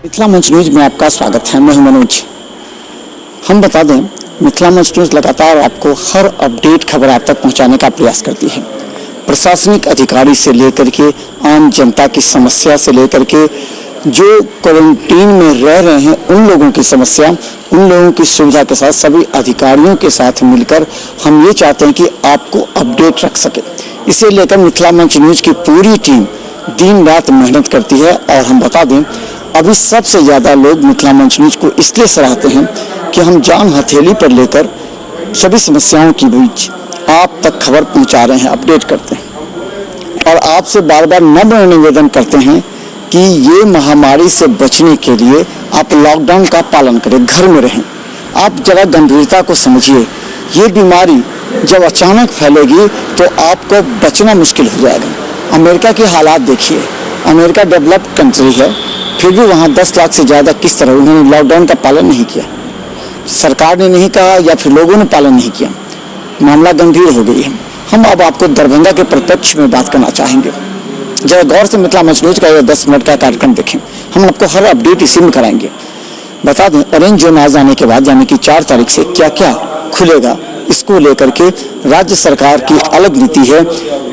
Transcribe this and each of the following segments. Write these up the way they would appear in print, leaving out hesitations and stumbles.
मिथिला मंच न्यूज में आपका स्वागत है। मैं हूं मनोज। हम बता दें, मिथिला मंच न्यूज लगातार आपको हर अपडेट खबर आप तक पहुंचाने का प्रयास करती है। प्रशासनिक अधिकारी से लेकर के आम जनता की समस्या से लेकर के जो क्वारंटीन में रह रहे हैं उन लोगों की समस्या, उन लोगों की सुविधा के साथ सभी अधिकारियों के साथ मिलकर हम ये चाहते हैं कि आपको अपडेट रख सके। इसे लेकर मिथिला मंच न्यूज की पूरी टीम दिन रात मेहनत करती है। और हम बता दें, अभी सबसे ज़्यादा लोग मिथिला मंच न्यूज को इसलिए सराहते हैं कि हम जान हथेली पर लेकर सभी समस्याओं के बीच आप तक खबर पहुंचा रहे हैं, अपडेट करते हैं। और आपसे बार बार नम्र निवेदन करते हैं कि ये महामारी से बचने के लिए आप लॉकडाउन का पालन करें, घर में रहें। आप जरा गंभीरता को समझिए। ये बीमारी जब अचानक फैलेगी तो आपको बचना मुश्किल हो जाएगा। अमेरिका के हालात देखिए। अमेरिका डेवलप्ड कंट्री है, फिर भी वहाँ 10 लाख से ज़्यादा किस तरह उन्होंने लॉकडाउन का पालन नहीं किया। सरकार ने नहीं कहा या फिर लोगों ने पालन नहीं किया। मामला गंभीर हो गई है। हम अब आपको दरभंगा के प्रत्यक्ष में बात करना चाहेंगे। जरा गौर से मिथिला मंच न्यूज का यह 10 मिनट का कार्यक्रम देखें। हम आपको हर अपडेट इसी में कराएंगे। बता दें, ऑरेंज जोन आ जाने के बाद यानी कि 4 तारीख से क्या क्या खुलेगा, इसको लेकर के राज्य सरकार की अलग नीति है।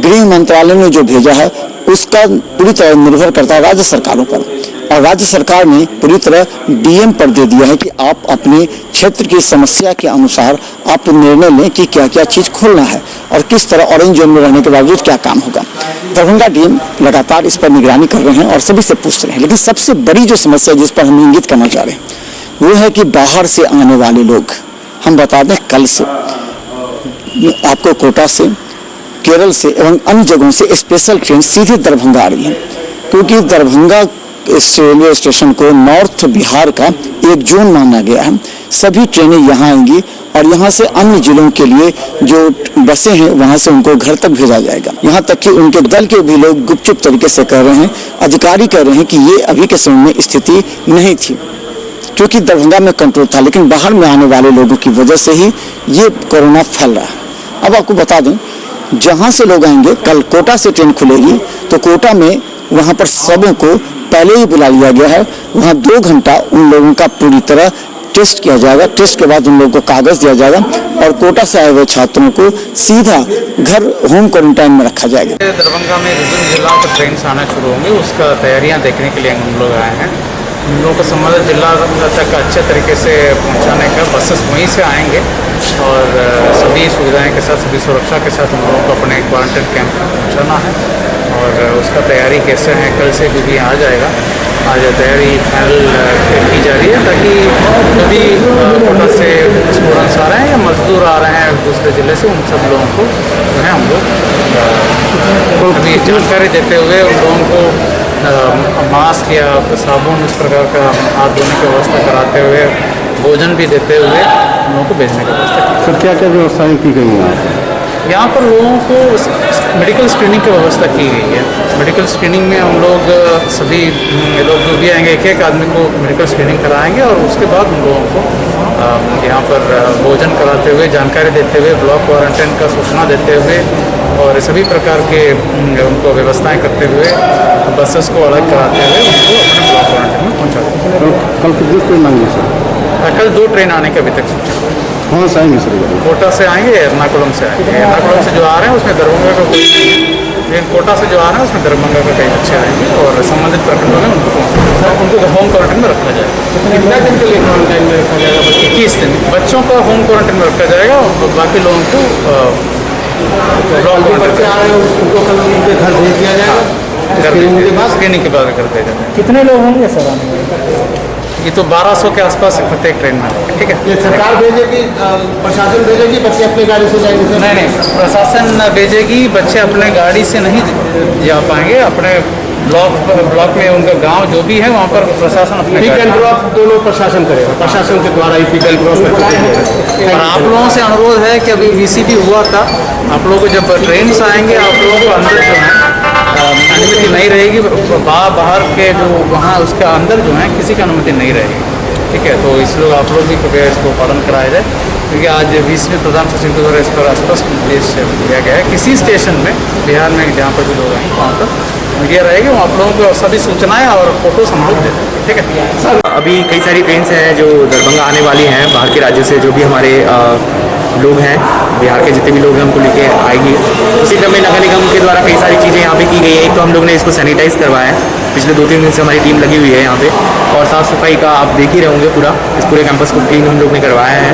गृह मंत्रालय ने जो भेजा है उसका पूरी तरह निर्भर करता है राज्य सरकारों पर। और राज्य सरकार ने पूरी तरह डीएम पर दे दिया है कि आप अपने क्षेत्र की समस्या के अनुसार आप निर्णय लें कि क्या क्या चीज़ खोलना है और किस तरह ऑरेंज जोन में रहने के बावजूद क्या काम होगा। दरभंगा डीएम लगातार इस पर निगरानी कर रहे हैं और सभी से पूछ रहे हैं। लेकिन सबसे बड़ी जो समस्या जिस पर हम इंगित करना चाह रहे हैं वो है कि बाहर से आने वाले लोग, हम बता दें कल से आपको कोटा से, केरल से एवं अन्य जगहों से स्पेशल ट्रेन सीधे दरभंगा आ रही है। क्योंकि दरभंगा रेलवे स्टेशन को नॉर्थ बिहार का एक जोन माना गया है। सभी ट्रेनें यहाँ आएंगी और यहाँ से अन्य जिलों के लिए जो बसें हैं वहाँ से उनको घर तक भेजा जाएगा। यहाँ तक कि उनके दल के भी लोग गुपचुप तरीके से कह रहे हैं, अधिकारी कह रहे हैं कि ये अभी के समय में स्थिति नहीं थी क्योंकि दरभंगा में कंट्रोल था, लेकिन बाहर में आने वाले लोगों की वजह से ही ये कोरोना फैल रहा है। अब आपको बता दें, जहाँ से लोग आएंगे, कल कोटा से ट्रेन खुलेगी तो कोटा में वहाँ पर सबों को पहले ही बुला लिया गया है। वहाँ 2 घंटा उन लोगों का पूरी तरह टेस्ट किया जाएगा। टेस्ट के बाद उन लोगों को कागज दिया जाएगा और कोटा से आए हुए छात्रों को सीधा घर होम क्वारंटाइन में रखा जाएगा। दरभंगा में विभिन्न जिलों पर ट्रेन आना शुरू होंगी, उसका तैयारियां देखने के लिए हम लोग आए हैं। हम लोगों को संबंधित जिला तक अच्छे तरीके से पहुंचाने का बसेस वहीं से आएंगे और सभी सुविधाएं के साथ, सभी सुरक्षा के साथ हम लोगों को अपने क्वारंटाइन कैंप में पहुँचाना है। और उसका तैयारी कैसे है, कल से भी आ जाएगा। आज तैयारी फाइनल की जा रही है ताकि सभी कोटा से स्टूडेंट्स आ रहे हैं या मजदूर आ रहे हैं दूसरे ज़िले से, उन सब लोगों को जो है हम लोग अभी जानकारी देते हुए उन लोगों को मास्क या साबुन इस प्रकार का हाथ धोने की व्यवस्था कराते हुए, भोजन भी देते हुए उन लोगों को भेजने की व्यवस्था की। सर, क्या क्या व्यवस्थाएँ की गई हैं यहाँ पर लोगों को मेडिकल स्क्रीनिंग की व्यवस्था की गई है। मेडिकल स्क्रीनिंग में हम लोग सभी लोग जो भी आएंगे, एक आदमी को मेडिकल स्क्रीनिंग कराएंगे और उसके बाद उन लोगों को यहाँ पर भोजन कराते हुए, जानकारी देते हुए, ब्लॉक क्वारंटाइन का सूचना देते हुए और सभी प्रकार के उनको व्यवस्थाएं करते हुए बसेस को अलग कराते हुए उनको अपने ब्लॉक क्वारंटाइन में पहुँचा देते हैं। कल कितनी ट्रेन आएंगी सर? कल 2 ट्रेन आने की अभी तक सूचना। कहाँ से आएंगे सर? कोटा से आएंगे, एर्नाकुलम से आएंगे। एर्नाकुलम से जो आ रहे हैं उसमें दरभंगा का कोई नहीं है, लेकिन कोटा से जो आ रहे हैं उसमें दरभंगा का कई बच्चे आएंगे और संबंधित प्रखंडों में उनको होम क्वारंटाइन में रखा जाएगा। कितना दिन के लिए क्वारंटाइन में रखा जाएगा? 21 दिन बच्चों का होम क्वारंटाइन में रखा जाएगा और बाकी लोगों को बच्चे आ रहे हैं उनको कल उनके घर भेज दिया जाएगा। स्क्रीनिंग के बाद कर दिया जाएगा। कितने लोग होंगे सर आने वाले? ये तो 1200 के आसपास प्रत्येक ट्रेन में। ठीक है, ये सरकार भेजेगी, प्रशासन भेजेगी, बच्चे अपनी गाड़ी से जाएंगे सर? नहीं, प्रशासन भेजेगी, बच्चे अपने गाड़ी से नहीं जा पाएंगे। अपने ब्लॉक में उनका गांव जो भी है वहाँ पर प्रशासन अपने पिक एंड ड्रॉप दोनों प्रशासन करेगा, प्रशासन के द्वारा ही पिक एंड ड्रॉप करके। और आप लोगों से अनुरोध है कि अभी वीसीबी हुआ था, आप लोगों को जब ट्रेन से आएंगे आप लोगों को अंदर जो है अनुमति नहीं रहेगी। बाहर के जो वहाँ उसके अंदर जो है किसी की अनुमति नहीं रहेगी। ठीक है, तो इस लोग आप लोग भी कृपया इसको पालन कराया जाए क्योंकि आज 20वें प्रधान सचिव के द्वारा इस पर स्पष्ट निर्देश दिया गया है। किसी स्टेशन में बिहार में जहाँ पर भी लोग आएंगे वहाँ पर मीडिया रहेगी, वो आप लोगों को सभी सूचनाएं और फोटोज हम लोग देते हैं। ठीक है सर। अभी कई सारी ट्रेन्स हैं जो दरभंगा आने वाली हैं बाहर के राज्यों से, जो भी हमारे लोग हैं बिहार के जितने भी लोग हैं उनको लेके आएगी। उसी क्रम में नगर निगम के द्वारा कई सारी चीज़ें यहाँ पे की गई है। एक तो हम लोग ने इसको सैनिटाइज़ करवाया है, पिछले 2-3 दिन से हमारी टीम लगी हुई है यहाँ पे, और साफ़ सफाई का आप देख ही रहे होंगे पूरा इस पूरे कैंपस को क्लीन हम लोग ने करवाया है।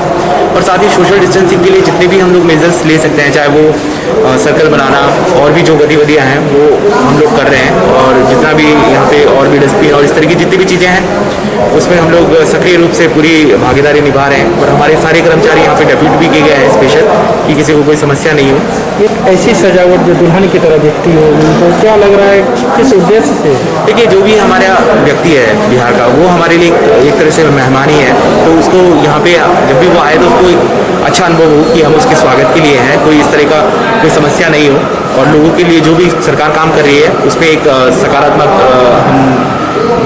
और साथ ही सोशल डिस्टेंसिंग के लिए जितने भी हम लोग मेजर्स ले सकते हैं, चाहे वो सर्कल बनाना और भी जो गतिविधियाँ हैं वो हम लोग कर रहे हैं। और जितना भी यहाँ पे और भी डस्टबिन और इस तरह की जितनी भी चीज़ें हैं उसमें हम लोग सक्रिय रूप से पूरी भागीदारी निभा रहे हैं। और हमारे सारे कर्मचारी यहाँ पे डेप्यूट भी किए गए हैं स्पेशल, कि किसी को कोई समस्या नहीं हो। एक ऐसी सजावट जो दुल्हन की तरह दिखती हो, तो क्या लग रहा है किस उद्देश्य से? देखिए, जो भी हमारा व्यक्ति है बिहार का, वो हमारे लिए एक तरह से मेहमान ही है। तो उसको यहाँ पे जब भी वो आए तो उसको एक अच्छा अनुभव हो कि हम उसके स्वागत के लिए हैं, कोई इस तरह का कोई समस्या नहीं हो। और लोगों के लिए जो भी सरकार काम कर रही है उसमें एक सकारात्मक हम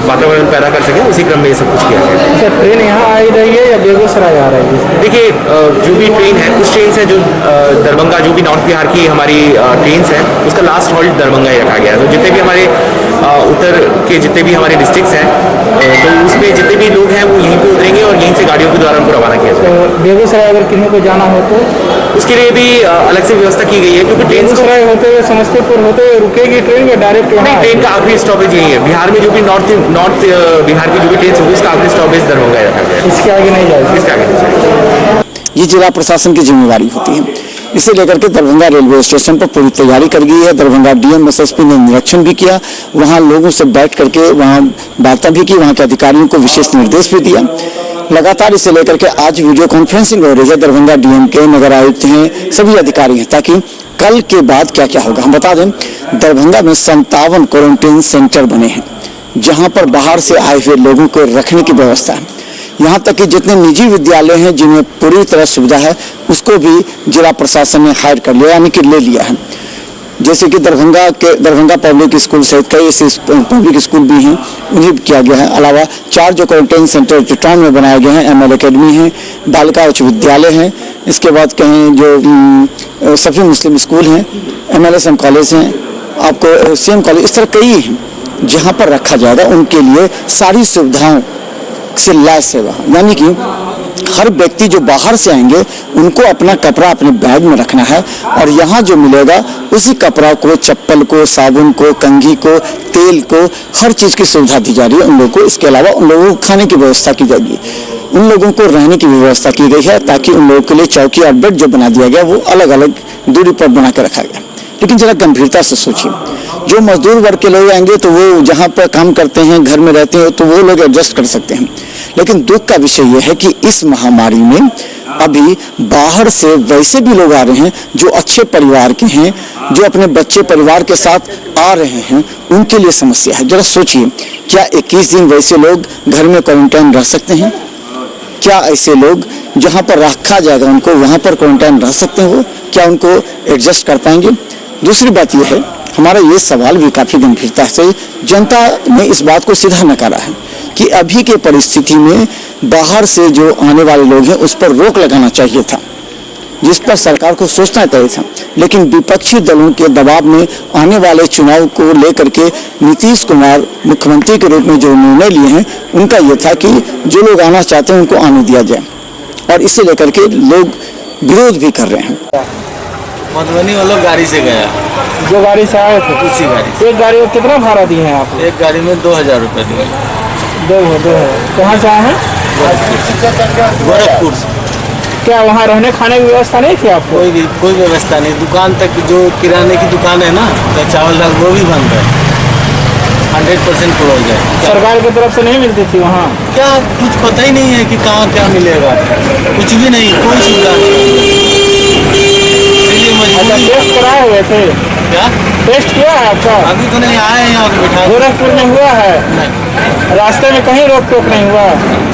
वातावरण पैदा कर सकें, उसी क्रम में ये सब कुछ किया गया है। अच्छा, ट्रेन यहाँ आ रही है या बेगूसराय आ रही है? देखिए, जो भी ट्रेन है, कुछ ट्रेन है जो दरभंगा, जो भी नॉर्थ बिहार की हमारी ट्रेन्स हैं, उसका लास्ट हॉल्ट दरभंगा ही रखा गया है। तो जितने भी हमारे उत्तर के जितने भी हमारे डिस्ट्रिक्ट्स हैं, तो उसमें जितने भी लोग हैं वो यहीं पे उतरेंगे और यहीं से गाड़ियों के द्वारा उनको रवाना किया जाएगा। तो बेगूसराय अगर किन्हीं को जाना हो तो उसके लिए भी अलग से व्यवस्था की गई है, क्योंकि ट्रेन बेगूसराय होते हुए समस्तीपुर होते हुए रुकेगी ट्रेन या डायरेक्ट वहाँ? ट्रेन का आखिरी स्टॉपेज यही है। बिहार में जो भी नॉर्थ बिहार की जो भी ट्रेन होगी उसका आखिरी स्टॉपेज दरभंगा रखा गया है। इसके आगे नहीं जाएगी? इसके आगे नहीं जाएगी। ये जिला प्रशासन की जिम्मेवारी होती है। इसे लेकर के दरभंगा रेलवे स्टेशन पर पूरी तैयारी कर गई है। दरभंगा डीएम एसएसपी ने निरीक्षण भी किया, वहां लोगों से बैठ करके वहां वार्ता भी की, वहां के अधिकारियों को विशेष निर्देश भी दिया। लगातार इसे लेकर के आज वीडियो कॉन्फ्रेंसिंग हो रही है। दरभंगा डीएम के, नगर आयुक्त हैं, सभी अधिकारी हैं, ताकि कल के बाद क्या क्या होगा। हम बता दें, दरभंगा में 57 क्वारंटीन सेंटर बने हैं, जहां पर बाहर से आए हुए लोगों को रखने की व्यवस्था है। यहाँ तक कि जितने निजी विद्यालय हैं जिनमें पूरी तरह सुविधा है, उसको भी जिला प्रशासन ने हायर कर लिया, यानी कि ले लिया है। जैसे कि दरभंगा पब्लिक स्कूल सहित कई ऐसे पब्लिक स्कूल भी हैं, उन्हें भी किया गया है। अलावा 4 जो क्वारंटाइन सेंटर टाउन में बनाए गए हैं, एमएल अकेडमी है, बालिका उच्च विद्यालय है, इसके बाद कहें जो सभी मुस्लिम स्कूल हैं, MLSM कॉलेज हैं, आपको CM कॉलेज, इस तरह कई हैं जहाँ पर रखा जाएगा। उनके लिए सारी सुविधाओं से लैस सेवा, यानी कि हर व्यक्ति जो बाहर से आएंगे उनको अपना कपड़ा अपने बैग में रखना है, और यहाँ जो मिलेगा उसी कपड़ा को, चप्पल को, साबुन को, कंघी को, तेल को, हर चीज़ की सुविधा दी जा रही है उन लोगों को। इसके अलावा उन लोगों को खाने की व्यवस्था की जाएगी, उन लोगों को रहने की व्यवस्था की गई है, ताकि उन लोगों के लिए चौकी और बेड जो बना दिया गया वो अलग अलग दूरी पर बना कर रखा गया। लेकिन जरा गंभीरता से सोचिए, जो मजदूर वर्ग के लोग आएंगे तो वो जहाँ पर काम करते हैं, घर में रहते हैं, तो वो लोग एडजस्ट कर सकते हैं। लेकिन दुख का विषय यह है कि इस महामारी में अभी बाहर से वैसे भी लोग आ रहे हैं जो अच्छे परिवार के हैं, जो अपने बच्चे परिवार के साथ आ रहे हैं, उनके लिए समस्या है। जरा सोचिए, क्या 21 दिन वैसे लोग घर में क्वारंटाइन रह सकते हैं? क्या ऐसे लोग जहाँ पर रखा जाएगा उनको वहाँ पर क्वारंटाइन रह सकते हैं? वो क्या उनको एडजस्ट कर पाएंगे? दूसरी बात यह है, हमारा ये सवाल भी काफ़ी गंभीरता से जनता ने इस बात को सीधा नकारा है कि अभी के परिस्थिति में बाहर से जो आने वाले लोग हैं उस पर रोक लगाना चाहिए था, जिस पर सरकार को सोचना चाहिए था। लेकिन विपक्षी दलों के दबाव में आने वाले चुनाव को लेकर के नीतीश कुमार मुख्यमंत्री के रूप में जो निर्णय लिए हैं, उनका ये था कि जो लोग आना चाहते हैं उनको आने दिया जाए, और इसे लेकर के लोग विरोध भी कर रहे हैं। मधुबनी वो लोग गाड़ी से गया, जो गाड़ी से आए थे उसी गाड़ी। एक गाड़ी में कितना भाड़ा दिए हैं आप? एक गाड़ी में 2000 रुपये दिए। दो है। कहाँ से आए हैं? गोरखपुर से। क्या वहाँ रहने खाने की व्यवस्था नहीं थी आपको? कोई व्यवस्था नहीं। दुकान तक जो किराने की दुकान है ना, तो चावल दाल वो भी बंद है, 100% क्लोज है। सरकार की तरफ से नहीं मिलती थी वहाँ? क्या कुछ पता ही नहीं है कि कहाँ क्या मिलेगा, कुछ भी नहीं, कोई सुविधा नहीं। अच्छा, टेस्ट कराए हुए थे? क्या टेस्ट किया है आपका? अभी तो नहीं आए हैं यहाँ पे बैठा। गोरखपुर में हुआ है? नहीं। रास्ते में कहीं रोक टोक नहीं हुआ?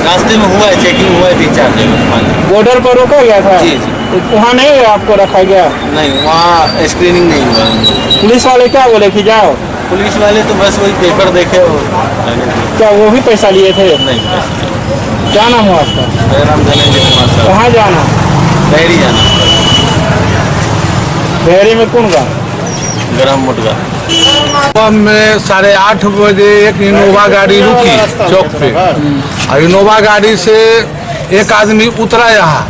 रास्ते में हुआ है, चेकिंग हुआ है 3-4 जगह। बॉर्डर पर रोका गया था? जी। वहाँ नहीं आपको रखा गया? नहीं, वहाँ स्क्रीनिंग नहीं हुआ। पुलिस वाले क्या बोले कि जाओ? पुलिस वाले तो बस वही पेपर देखे और क्या वो भी पैसा लिए थे? नहीं। क्या नाम हुआ आपका? मेरा नाम धनंजय कुमार साहब। कहाँ जाना? बहरी जाना। बहरी में कौन गाँव? ग्राम मुटगा। में 8:30 बजे एक इनोवा गाड़ी रुकी चौक पे और इनोवा गाड़ी से एक आदमी उतरा यहाँ।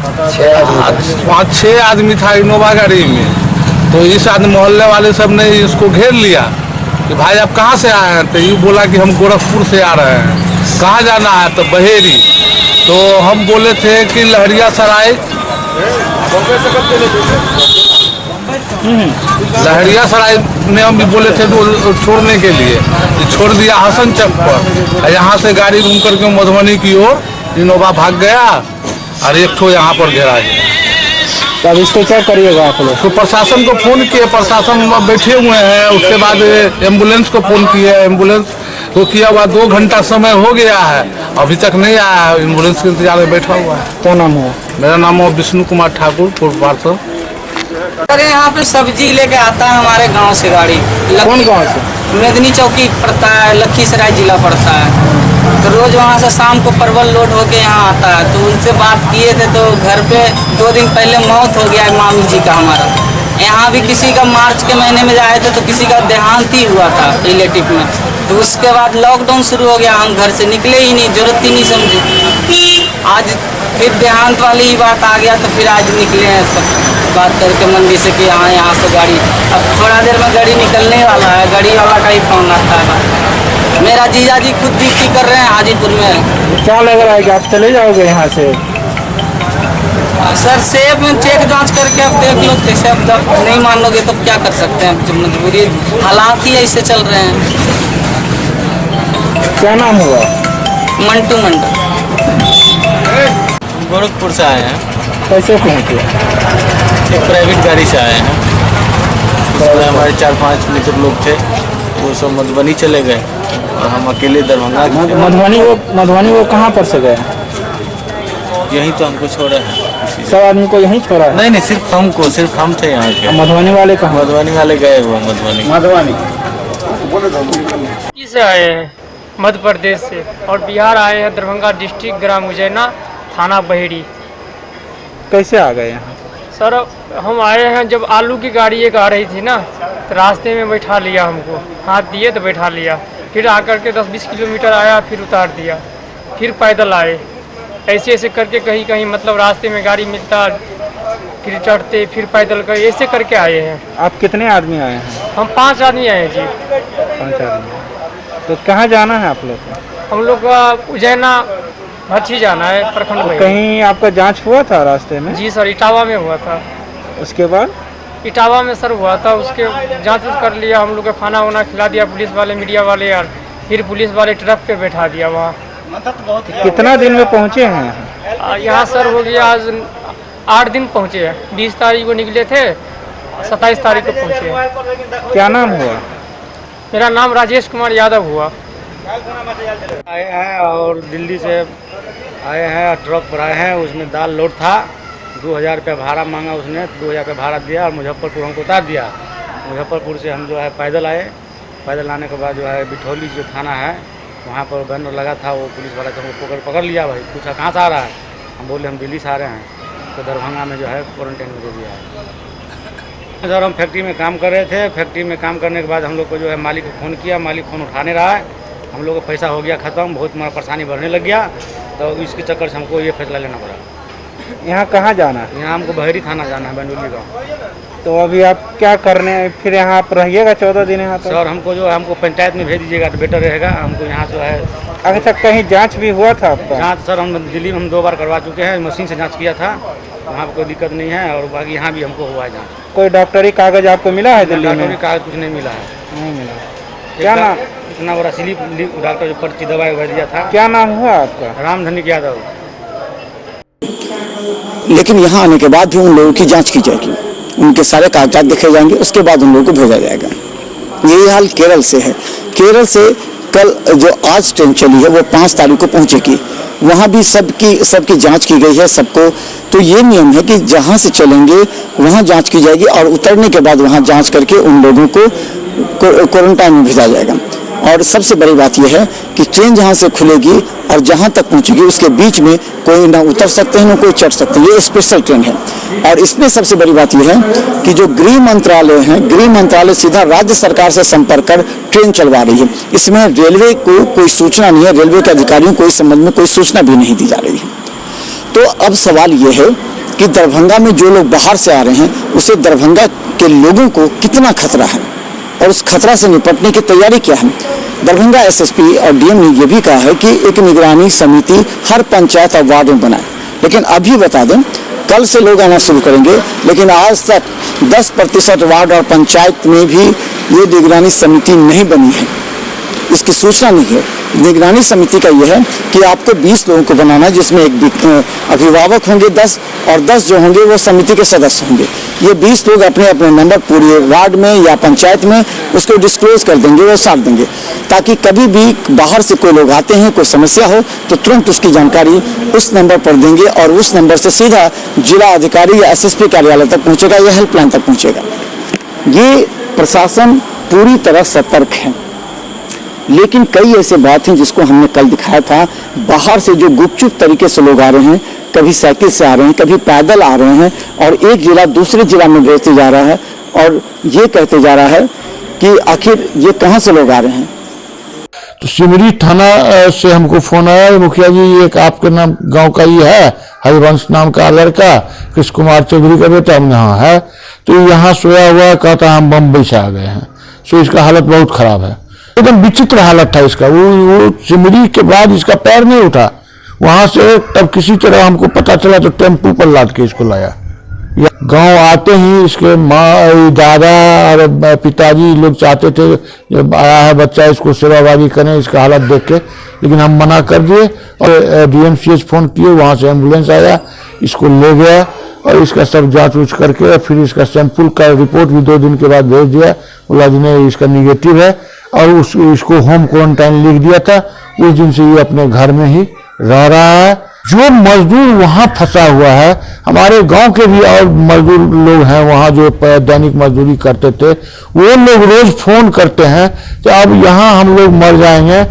5-6 आदमी था इनोवा गाड़ी में। तो इस आदमी मोहल्ले वाले सब ने इसको घेर लिया कि भाई आप कहाँ से आए हैं। तो ये बोला कि हम गोरखपुर से आ रहे हैं। कहाँ जाना है तो बहेरी। तो हम बोले थे कि लहरिया सराय में हम भी बोले थे तो छोड़ने के लिए छोड़ दिया हसन चक पर। यहाँ से गाड़ी घूम करके मधुबनी की ओर इनोवा भाग गया और एक ठो यहाँ पर घेरा गया। अब इसको क्या करिएगा आप लोग? तो प्रशासन को फ़ोन किए, प्रशासन बैठे हुए हैं। उसके बाद एम्बुलेंस को फ़ोन किया, एम्बुलेंस तो किया हुआ 2 घंटा समय हो गया है, अभी तक नहीं आया है। एम्बुलेंस के इंतजार में बैठा हुआ है। क्या नाम हुआ? मेरा नाम है विष्णु कुमार ठाकुर, पूर्व पार्षद। अरे यहाँ पे सब्जी लेके आता है हमारे गांव से गाड़ी। कौन गाँव से? मेदनी चौकी पड़ता है, लखीसराय जिला पड़ता है। तो रोज वहाँ से शाम को परवल लोड होके यहाँ आता है। तो उनसे बात किए थे तो घर पे 2 दिन पहले मौत हो गया है मामी जी का हमारा। यहाँ भी किसी का मार्च के महीने में आए थे तो किसी का देहांत ही हुआ था रिलेटिव में। तो उसके बाद लॉकडाउन शुरू हो गया, हम घर से निकले ही नहीं, जरूरत ही नहीं समझे। आज फिर देहांत वाली ही बात आ गया तो फिर आज निकले हैं सब बात करके मंडी से कि हाँ यहाँ से गाड़ी। अब थोड़ा देर में गाड़ी निकलने वाला है, गाड़ी वाला का ही फोन आता है। मेरा जीजा जी खुद ड्यूटी कर रहे हैं हाजीपुर में। क्या लग रहा है कि आप चले जाओगे यहाँ से? सर सेब में चेक जांच करके अब देख लो कैसे। अब जब नहीं मानोगे तो क्या कर सकते हैं, जो मजबूरी हालात ही ऐसे चल रहे हैं। क्या नाम हुआ? मंटू मंडल। गोरखपुर से आए हैं, कैसे पहुँचे? एक प्राइवेट गाड़ी से आए हैं। उसमें हमारे 4-5 मित्र लोग थे, वो सब मधुबनी चले गए और हम अकेले दरभंगा। मधुबनी वो कहाँ पर से गए? यहीं तो हमको छोड़ा है। सब आदमी को यहीं छोड़ा है? नहीं, सिर्फ हमको, सिर्फ हम थे यहाँ के। मधुबनी वाले कहाँ? मधुबनी वाले गए हुए मधुबनी। से आए हैं मध्य प्रदेश से और बिहार आए हैं, दरभंगा डिस्ट्रिक्ट ग्राम उजैना थाना बहेड़ी। कैसे आ गए यहाँ? सर हम आए हैं जब आलू की गाड़ी एक आ रही थी ना, तो रास्ते में बैठा लिया, हमको हाथ दिए तो बैठा लिया। फिर आकर के 10-20 किलोमीटर आया, फिर उतार दिया, फिर पैदल आए। ऐसे ऐसे करके कहीं कहीं मतलब रास्ते में गाड़ी मिलता, फिर चढ़ते, फिर पैदल कर, ऐसे करके आए हैं। आप कितने आदमी आए हैं? हम 5 आदमी आए हैं जी। 5 आदमी। तो कहाँ जाना है आप लोग को? हम लोग का उजैना भट्टी जाना है, प्रखंड में। कहीं आपका जांच हुआ था रास्ते में? जी सर, इटावा में हुआ था। उसके बाद? इटावा में सर हुआ था, उसके जांच कर लिया, हम लोग का खाना वाना खिला दिया पुलिस वाले, मीडिया वाले यार। फिर पुलिस वाले ट्रक पे बैठा दिया वहाँ। कितना दिन में पहुँचे हैं यहाँ? यहाँ सर हो गया आज 8 दिन पहुँचे हैं। 20 तारीख को निकले थे, 27 तारीख को पहुँचे हैं। क्या नाम हुआ? मेरा नाम राजेश कुमार यादव हुआ। आए हैं और दिल्ली से आए हैं, ट्रक पर आए हैं, उसमें दाल लोड था। 2000 रुपया भाड़ा मांगा उसने, 2000 रुपया भाड़ा दिया और मुजफ्फरपुर हमको उतार दिया। मुजफ्फरपुर से हम जो है पैदल आए। पैदल आने के बाद जो है बिठौली जो थाना है वहाँ पर बैनर लगा था, वो पुलिस वाला से हमको पकड़ लिया। भाई पूछा कहाँ से आ रहा है, हम बोले हम दिल्ली से आ रहे हैं। तो दरभंगा में जो है क्वारंटाइन में दे दिया है। सर हम फैक्ट्री में काम कर रहे थे, फैक्ट्री में काम करने के बाद हम लोग को जो है मालिक को फ़ोन किया, मालिक फ़ोन उठाने रहा है। हम लोग का पैसा हो गया ख़त्म, बहुत हमारा परेशानी बढ़ने लग गया। तो इसके चक्कर से हमको ये फैसला लेना पड़ा। यहाँ कहाँ जाना है? यहाँ हमको बहेड़ी थाना जाना है, बंडोली गाँव। तो अभी आप क्या करने, फिर यहाँ आप रहिएगा 14 दिन यहाँ पर? सर हमको जो है हमको पंचायत में भेज दीजिएगा तो बेटर रहेगा। हमको यहाँ जो है अच्छा, कहीं जांच भी हुआ था आपका? जाँच सर हम दिल्ली में हम 2 बार करवा चुके हैं, मशीन से जाँच किया था, वहाँ पर कोई दिक्कत नहीं है। और बाकी यहाँ भी हमको हुआ है जाँच। कोई डॉक्टरी कागज आपको मिला है दिल्ली में? डॉक्टरी कागज कुछ नहीं मिला है। नहीं मिला। क्या नाम? इतना बड़ा स्लिप डॉक्टर जो पर्ची दवाई वगैरह दिया था। क्या नाम हुआ आपका? रामधनिक यादव। लेकिन यहाँ आने के बाद भी उन लोगों की जांच की जाएगी, उनके सारे कागजात देखे जाएंगे, उसके बाद उन लोगों को भेजा जाएगा। यही हाल केरल से है। केरल से कल जो आज ट्रेन चली है वो 5 तारीख को पहुंचेगी। वहाँ भी सबकी जांच की गई है सबको। तो ये नियम है कि जहाँ से चलेंगे वहाँ जांच की जाएगी और उतरने के बाद वहाँ जांच करके उन लोगों को क्वारंटाइन में भेजा जाएगा। और सबसे बड़ी बात यह है कि ट्रेन जहाँ से खुलेगी और जहाँ तक पहुँचेगी उसके बीच में कोई ना उतर सकते हैं ना कोई चढ़ सकते हैं। ये स्पेशल ट्रेन है और इसमें सबसे बड़ी बात यह है कि जो गृह मंत्रालय है, गृह मंत्रालय सीधा राज्य सरकार से संपर्क कर ट्रेन चलवा रही है। इसमें रेलवे को कोई सूचना नहीं है, रेलवे के अधिकारियों को इस संबंध में कोई सूचना भी नहीं दी जा रही है। तो अब सवाल ये है कि दरभंगा में जो लोग बाहर से आ रहे हैं उसे दरभंगा के लोगों को कितना खतरा है और उस खतरा से निपटने की तैयारी क्या है। दरभंगा एसएसपी और डीएम ने यह भी कहा है कि एक निगरानी समिति हर पंचायत और वार्ड में बनाए, लेकिन अभी बता दें कल से लोग आना शुरू करेंगे, लेकिन आज तक 10% वार्ड और पंचायत में भी ये निगरानी समिति नहीं बनी है, इसकी सूचना नहीं है। निगरानी समिति का यह है कि आपको 20 लोगों को बनाना है, जिसमें एक अभिभावक होंगे 10 और 10 जो होंगे वो समिति के सदस्य होंगे। ये 20 लोग अपने अपने नंबर पूरे वार्ड में या पंचायत में उसको डिस्क्लोज कर देंगे, वो साट देंगे, ताकि कभी भी बाहर से कोई लोग आते हैं, कोई समस्या हो तो तुरंत उसकी जानकारी उस नंबर पर देंगे और उस नंबर से सीधा जिला अधिकारी या एसएसपी कार्यालय तक पहुँचेगा या हेल्पलाइन तक पहुँचेगा। ये प्रशासन पूरी तरह सतर्क है, लेकिन कई ऐसे बात हैं जिसको हमने कल दिखाया था। बाहर से जो गुपचुप तरीके से लोग आ रहे हैं, कभी साइकिल से आ रहे हैं, कभी पैदल आ रहे हैं और एक जिला दूसरे जिला में भेजते जा रहा है और ये कहते जा रहा है कि आखिर ये कहाँ से लोग आ रहे हैं। तो सिमरी थाना से हमको फोन आया, मुखिया जी एक आपके नाम गांव का ये है, हरिवंश नाम का लड़का, कृष्ण कुमार चौधरी का बेटा, हम यहाँ है, तो यहाँ सोया हुआ कहता हम बम्बई से आ गए हैं, सो इसका हालत बहुत खराब है। एकदम विचित्र हालत था इसका। वो सिमरी के बाद इसका पैर नहीं उठा, वहां से तब किसी तरह हमको पता चला तो टेम्पू पर लाद के इसको लाया। गांव आते ही इसके माँ, दादा और पिताजी लोग चाहते थे जब आया है बच्चा इसको सेवाबाजी करें इसका हालत देख के, लेकिन हम मना कर दिए और डीएमसीएच फोन किए, वहां से एम्बुलेंस आया, इसको ले गया और इसका सब जांच उच करके फिर इसका सैंपल का रिपोर्ट भी 2 दिन के बाद भेज दिया, बोला जी ने इसका निगेटिव है और इसको होम क्वारंटाइन लिख दिया था। उस दिन से ये अपने घर में ही रह रहा है। जो मजदूर वहाँ फंसा हुआ है, हमारे गांव के भी और मजदूर लोग हैं वहाँ जो दैनिक मजदूरी करते थे, वो लोग रोज फोन करते हैं कि अब यहाँ हम लोग मर जाएंगे,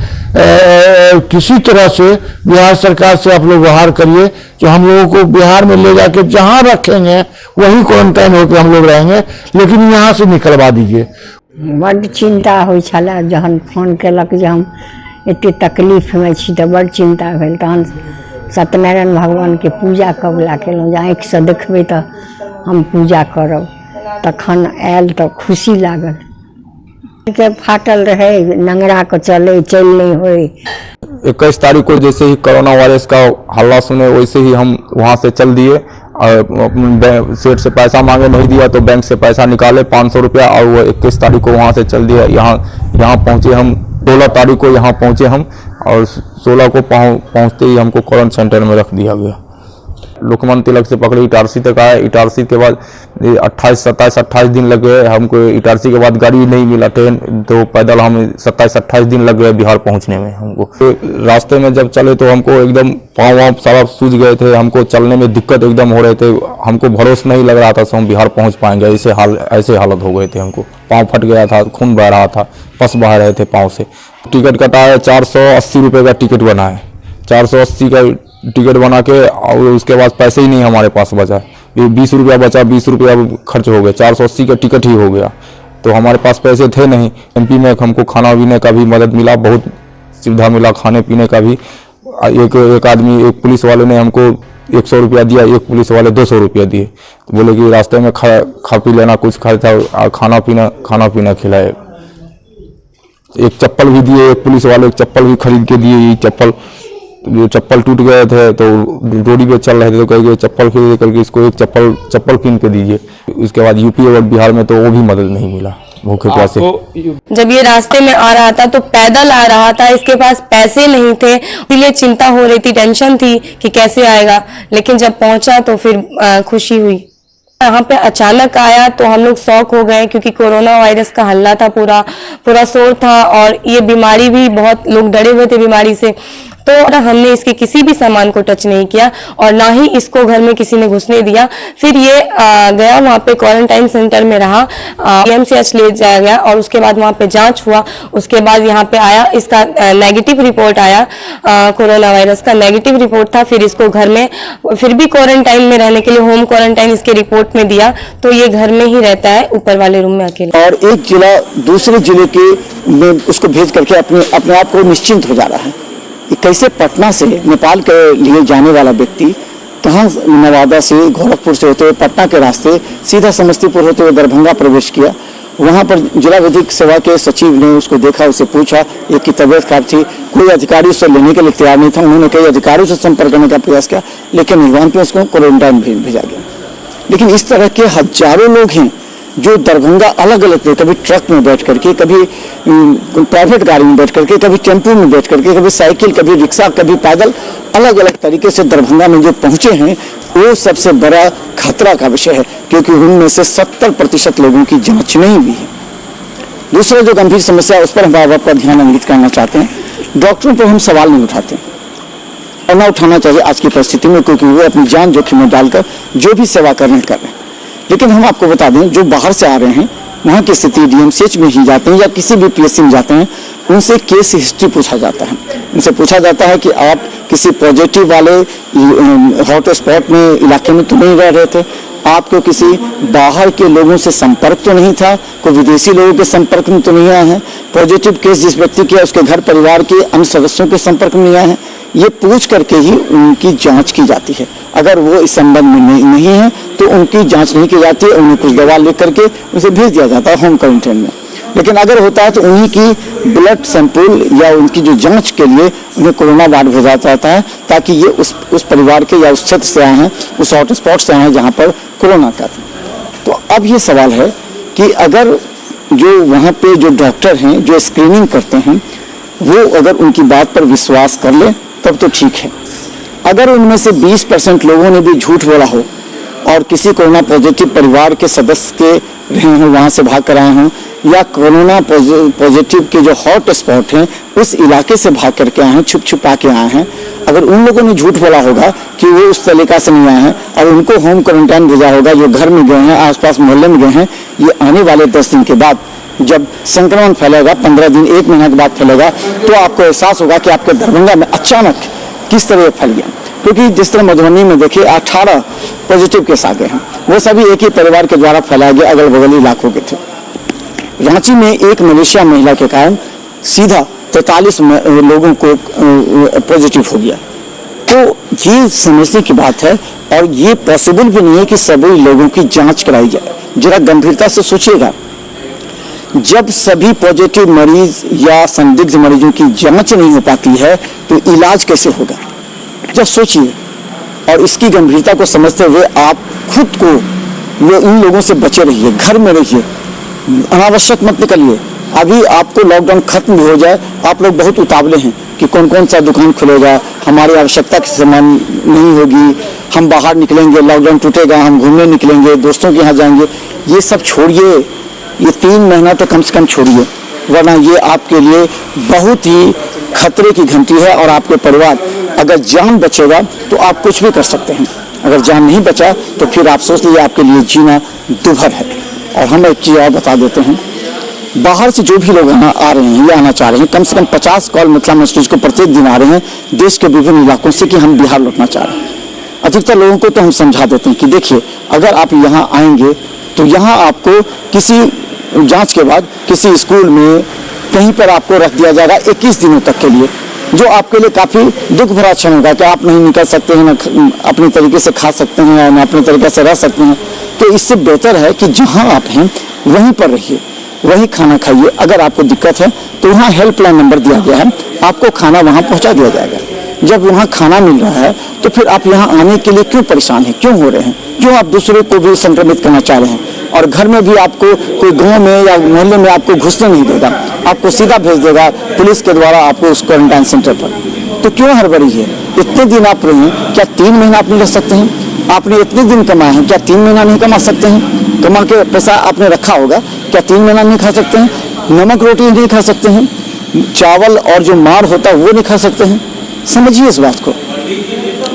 किसी तरह से बिहार सरकार से आप लोग बाहर करिए, जो हम लोगों को बिहार में ले जाके जहाँ रखेंगे वहीं क्वारंटाइन होकर हम लोग रहेंगे, लेकिन यहाँ से निकलवा दीजिए। बड़ चिंता होइ छला, जहन फोन केलक जे हम एते तकलीफ में छी तऽ बड़ चिंता भेल। तहन सत्यनारायण भगवान के पूजा कबला केलहुँ जे आँखि से देखबै तऽ हम पूजा करब, तखन आयल तऽ खुशी लागल। के फाटल रहे, नंगरा को चल नहीं होए। 21 तारीख को जैसे ही कोरोना वायरस का हल्ला सुने वैसे ही हम वहाँ से चल दिए और सेठ से पैसा मांगे, नहीं दिया तो बैंक से पैसा निकाले 500 रुपया और वो 21 तारीख को वहाँ से चल दिया। यहाँ पहुँचे हम, 16 तारीख को यहाँ पहुँचे हम और 16 को पहुँचते ही हमको क्वारंटाइन सेंटर में रख दिया गया। लोकमान तिलक से पकड़े इटारसी तक आए, इटारसी के बाद 27-28 दिन लग गए हमको। इटारसी के बाद गाड़ी नहीं मिला, ट्रेन तो पैदल हम 27-28 दिन लग गए बिहार पहुंचने में हमको। तो रास्ते में जब चले तो हमको एकदम पाँव सारा सूज गए थे, हमको चलने में दिक्कत एकदम हो रहे थे, हमको भरोसा नहीं लग रहा था हम बिहार पहुंच पाएंगे। ऐसे हालत हो गए थे, हमको पाँव फट गया था, खून बह रहा था, पस बह रहे थे पाँव से। टिकट कटा है, 480 रुपये का टिकट बना है, 480 का टिकट बना के और उसके बाद पैसे ही नहीं हमारे पास बचा। ये 20 रुपया बचा, 20 रुपया खर्च हो गया, 480 का टिकट ही हो गया, तो हमारे पास पैसे थे नहीं। एमपी में हमको खाना पीने का भी मदद मिला, बहुत सुविधा मिला खाने पीने का भी। एक आदमी, एक पुलिस वाले ने हमको 100 रुपया दिया, एक पुलिस वाले 200 रुपया दिए, तो बोले कि रास्ते में खा पी लेना, कुछ खाया था, खाना पीना खिलाए। एक चप्पल भी दिए, एक पुलिस वाले एक चप्पल भी खरीद के दिए। ये चप्पल टूट गए थे तो रोडी पे चल रहे थे तो कहे चप्पल खरीद करके इसको एक चप्पल कीन के दीजिए। उसके बाद यूपी और बिहार में तो वो भी मदद नहीं मिला, भूखे प्यासे। जब ये रास्ते में आ रहा था तो पैदल आ रहा था, इसके पास पैसे नहीं थे, इसलिए चिंता हो रही थी, टेंशन थी कि कैसे आएगा, लेकिन जब पहुंचा तो फिर खुशी हुई। यहाँ पे अचानक आया तो हम लोग शॉक हो गए, क्योंकि कोरोना वायरस का हल्ला था, पूरा शोर था और ये बीमारी भी बहुत लोग डरे हुए थे बीमारी से। तो हमने इसके किसी भी सामान को टच नहीं किया और ना ही इसको घर में किसी ने घुसने दिया। फिर ये गया वहाँ पे क्वारंटाइन सेंटर में रहा, PMCH ले जाया गया और उसके बाद वहाँ पे जांच हुआ। उसके बाद यहाँ पे आया, इसका नेगेटिव रिपोर्ट आया, कोरोना वायरस का नेगेटिव रिपोर्ट था। फिर इसको घर में फिर भी क्वारंटाइन में रहने के लिए होम क्वारंटाइन इसके रिपोर्ट में दिया, तो ये घर में ही रहता है ऊपर वाले रूम में अकेले। और एक जिला दूसरे जिले के में उसको भेज करके अपने आप को निश्चिंत हो जा रहा है। कैसे पटना से नेपाल के लिए जाने वाला व्यक्ति कहाँ नवादा से, गोरखपुर से होते हुए पटना के रास्ते सीधा समस्तीपुर होते हुए दरभंगा प्रवेश किया। वहाँ पर जिला विधिक सेवा के सचिव ने उसको देखा, उससे पूछा, एक की तबीयत खराब थी, कोई अधिकारी उससे लेने के लिए तैयार नहीं था। उन्होंने कई अधिकारियों से संपर्क करने का प्रयास किया, लेकिन निर्वाण पे उसको क्वारंटाइन भेजा गया। लेकिन इस तरह के हजारों लोग हैं जो दरभंगा अलग अलग थे, कभी ट्रक में बैठ करके, कभी प्राइवेट गाड़ी में बैठ करके, कभी टेम्पो में बैठ करके, कभी साइकिल, कभी रिक्शा, कभी पैदल, अलग अलग तरीके से दरभंगा में जो पहुंचे हैं, वो सबसे बड़ा खतरा का विषय है, क्योंकि उनमें से 70% लोगों की जांच नहीं हुई है। दूसरा जो गंभीर समस्या है उस पर हम आपका ध्यान अंकित करना चाहते हैं। डॉक्टरों पर हम सवाल नहीं उठाते और ना उठाना चाहिए आज की परिस्थिति में, क्योंकि वो अपनी जान जोखिम में डालकर जो भी सेवा कर रहे हैं। लेकिन हम आपको बता दें, जो बाहर से आ रहे हैं वहाँ की स्थिति DMCH में ही जाते हैं या किसी भी PSC में जाते हैं, उनसे केस हिस्ट्री पूछा जाता है। उनसे पूछा जाता है कि आप किसी पॉजिटिव वाले हॉट स्पॉट में इलाके में तो नहीं रह रहे थे, आपको किसी बाहर के लोगों से संपर्क तो नहीं था, कोई विदेशी लोगों के संपर्क में तो नहीं आए हैं, पॉजिटिव केस जिस व्यक्ति के उसके घर परिवार के अन्य सदस्यों के संपर्क में नहीं आए हैं। ये पूछ करके ही उनकी जांच की जाती है। अगर वो इस संबंध में नहीं है तो उनकी जांच नहीं की जाती है, उन्हें कुछ दवा लिख करके उसे भेज दिया जाता है होम क्वारंटाइन में। लेकिन अगर होता है तो उन्हीं की ब्लड सैंपल या उनकी जो जांच के लिए उन्हें कोरोना वार्ड भेजा जाता है, ताकि ये उस परिवार के या उस क्षेत्र से आए हैं, उस हॉट स्पॉट से आए हैं जहाँ पर कोरोना का था। तो अब ये सवाल है कि अगर जो वहाँ पे जो डॉक्टर हैं जो स्क्रीनिंग करते हैं, वो अगर उनकी बात पर विश्वास कर ले तब तो ठीक है। अगर उनमें से 20% लोगों ने भी झूठ बोला हो और किसी कोरोना पॉजिटिव परिवार के सदस्य के रहे हों, वहाँ से भाग कर आए हों, या कोरोना पॉजिटिव के जो हॉट स्पॉट हैं उस इलाके से भाग करके आए हैं, छुप छुपा के आए हैं, अगर उन लोगों ने झूठ बोला होगा कि वो उस तरीका से नहीं आए हैं और उनको होम क्वारंटाइन भेजा होगा, जो घर में गए हैं, आसपास मोहल्ले में गए हैं, ये आने वाले 10 दिन के बाद जब संक्रमण फैलेगा, 15 दिन 1 महीना के बाद फैलेगा, तो आपको एहसास होगा कि आपके दरभंगा में अचानक किस तरह फैल गया। क्योंकि जिस तरह मधुबनी में देखिए 18 पॉजिटिव केस आ गए हैं, वो सभी एक ही परिवार के द्वारा फैलाए गए अगल बगल इलाकों के थे। रांची में एक मलेशिया महिला के कारण सीधा 43 लोगों को पॉजिटिव हो गया। तो ये समझने की बात है और ये पॉसिबल भी नहीं है कि सभी लोगों की जांच कराई जाए। जरा गंभीरता से सोचिएगा, जब सभी पॉजिटिव मरीज या संदिग्ध मरीजों की जांच नहीं हो पाती है तो इलाज कैसे होगा? जब सोचिए, और इसकी गंभीरता को समझते हुए आप खुद को इन लोगों से बचे रहिए, घर में रहिए, अनावश्यक मत निकलिए। अभी आपको लॉकडाउन खत्म भी हो जाए, आप लोग बहुत उतावले हैं कि कौन कौन सा दुकान खुलेगा, हमारी आवश्यकता की सामान नहीं होगी, हम बाहर निकलेंगे, लॉकडाउन टूटेगा, हम घूमने निकलेंगे, दोस्तों के यहाँ जाएंगे। ये सब छोड़िए, ये 3 महीना तो कम से कम छोड़िए, वरना ये आपके लिए बहुत ही खतरे की घंटी है। और आपके परिवार, अगर जान बचेगा तो आप कुछ भी कर सकते हैं, अगर जान नहीं बचा तो फिर आप सोच लीजिए आपके लिए जीना दुभर है। और हम एक चीज़ और बता देते हैं, बाहर से जो भी लोग आ रहे हैं या आना चाह रहे हैं, कम से कम 50 कॉल मिथिला मैसेज को प्रत्येक दिन आ रहे हैं देश के विभिन्न इलाकों से कि हम बिहार लौटना चाह रहे हैं। अधिकतर लोगों को तो हम समझा देते हैं कि देखिए, अगर आप यहाँ आएंगे तो यहाँ आपको किसी जांच के बाद किसी स्कूल में कहीं पर आपको रख दिया जाएगा 21 दिनों तक के लिए, जो आपके लिए काफ़ी दुख भरा क्षण होगा कि आप नहीं निकल सकते हैं, न अपने तरीके से खा सकते हैं, न अपने तरीके से रह सकते हैं। तो इससे बेहतर है कि जहाँ आप हैं वहीं पर रहिए, वहीं खाना खाइए। अगर आपको दिक्कत है तो वहाँ हेल्पलाइन नंबर दिया गया है, आपको खाना वहाँ पहुँचा दिया जाएगा। जब वहाँ खाना मिल रहा है तो फिर आप यहाँ आने के लिए क्यों परेशान हैं, क्यों हो रहे हैं, क्यों आप दूसरे को भी संक्रमित करना चाह रहे हैं? और घर में भी आपको कोई गांव में या मोहल्ले में आपको घुसने नहीं देगा, आपको सीधा भेज देगा पुलिस के द्वारा आपको उस क्वारंटाइन सेंटर पर। तो क्यों हड़बड़ी है? इतने दिन आप रहे हैं, क्या 3 महीना आप नहीं रह सकते हैं? आपने इतने दिन कमाए हैं, क्या 3 महीना नहीं कमा सकते हैं? कमा के पैसा आपने रखा होगा, क्या 3 महीना नहीं खा सकते हैं? नमक रोटी नहीं खा सकते हैं? चावल और जो मार होता है वो नहीं खा सकते हैं? समझिए इस बात को,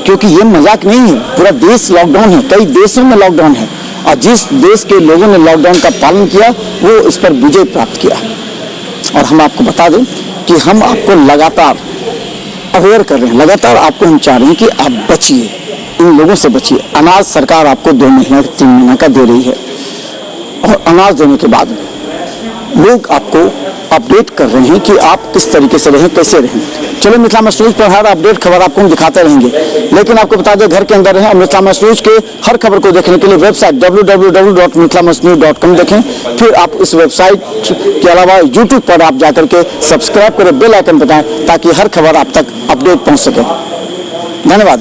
क्योंकि ये मजाक नहीं है। पूरा देश लॉकडाउन है, कई देशों में लॉकडाउन है, और जिस देश के लोगों ने लॉकडाउन का पालन किया वो इस पर विजय प्राप्त किया। और हम आपको बता दें कि हम आपको लगातार अवेयर कर रहे हैं, लगातार आपको हम चाह रहे हैं कि आप बचिए, इन लोगों से बचिए। अनाज सरकार आपको 2 महीना 3 महीना का दे रही है, और अनाज देने के बाद लोग आपको अपडेट कर रहे हैं कि आप किस तरीके से रहें, कैसे रहें। चलो मिथिला मैक्स न्यूज पर हर अपडेट खबर आपको हम दिखाते रहेंगे, लेकिन आपको बता दें घर के अंदर रहें और मिथिला मैक्स न्यूज के हर खबर को देखने के लिए वेबसाइट www.mithlamaxnews.com देखें। फिर आप इस वेबसाइट के अलावा यूट्यूब पर आप जाकर के सब्सक्राइब करें, बेल आइकन दबाएं, ताकि हर खबर आप तक अपडेट पहुंच सके। धन्यवाद।